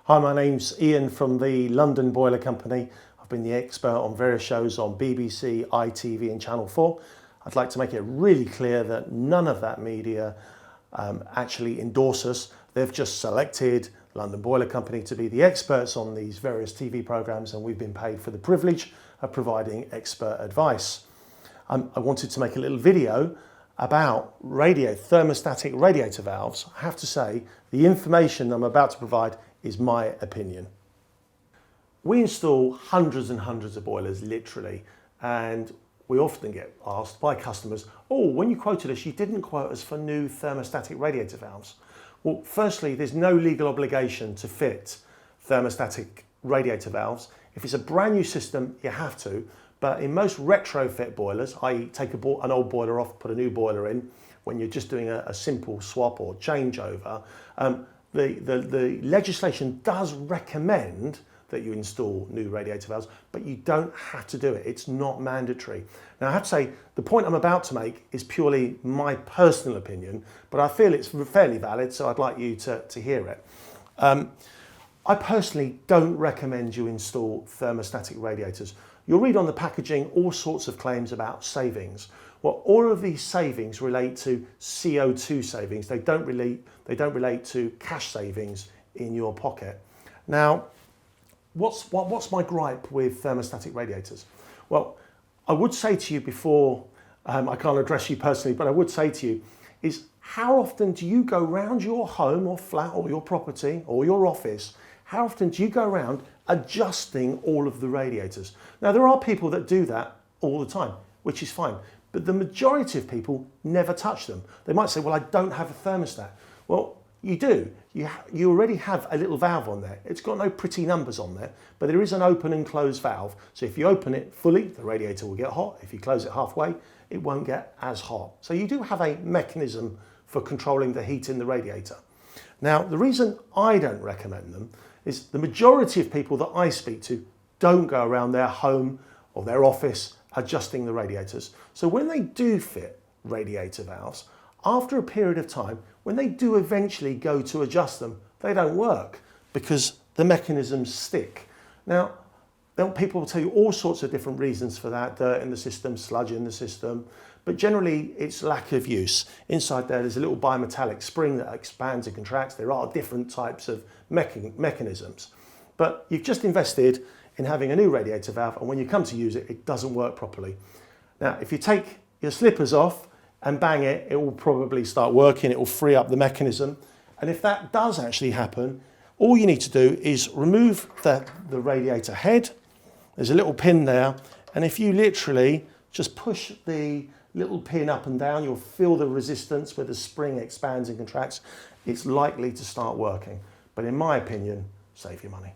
Hi, my name's Ian from the London Boiler Company. I've been the expert on various shows on BBC, ITV and Channel 4. I'd like to make it really clear that none of that media actually endorse us. They've just selected London Boiler Company to be the experts on these various TV programmes, and we've been paid for the privilege of providing expert advice. I wanted to make a little video about thermostatic radiator valves. I have to say, the information I'm about to provide is my opinion. We install hundreds and hundreds of boilers, literally, and we often get asked by customers, oh, when you quoted us, you didn't quote us for new thermostatic radiator valves. Well, firstly, there's no legal obligation to fit thermostatic radiator valves. If it's a brand new system, you have to, but in most retrofit boilers, i.e. take an old boiler off, put a new boiler in, when you're just doing a simple swap or changeover, the legislation does recommend that you install new radiator valves, but you don't have to do it. It's not mandatory. Now, I have to say, the point I'm about to make is purely my personal opinion, but I feel it's fairly valid, so I'd like you to hear it. I personally don't recommend you install thermostatic radiators. You'll read on the packaging all sorts of claims about savings. Well, all of these savings relate to CO2 savings. They don't relate to cash savings in your pocket. Now, what's my gripe with thermostatic radiators? Well, I would say to you before, I can't address you personally, but I would say to you, is how often do you go round your home or flat or your property or your office, how often do you go around adjusting all of the radiators? Now, there are people that do that all the time, which is fine, but the majority of people never touch them. They might say, well, I don't have a thermostat. Well, you do. You already have a little valve on there. It's got no pretty numbers on there, but there is an open and close valve. So if you open it fully, the radiator will get hot. If you close it halfway, it won't get as hot. So you do have a mechanism for controlling the heat in the radiator. Now, the reason I don't recommend them is the majority of people that I speak to don't go around their home or their office adjusting the radiators. So when they do fit radiator valves, after a period of time, when they do eventually go to adjust them, they don't work because the mechanisms stick. Now, people will tell you all sorts of different reasons for that, dirt in the system, sludge in the system, but generally it's lack of use. Inside there's a little bimetallic spring that expands and contracts. There are different types of mechanisms, but you've just invested in having a new radiator valve, and when you come to use it, it doesn't work properly. Now, if you take your slippers off and bang it, it will probably start working, it will free up the mechanism. And if that does actually happen, all you need to do is remove the radiator head. There's a little pin there, and if you literally just push the little pin up and down, you'll feel the resistance where the spring expands and contracts. It's likely to start working. But in my opinion, save your money.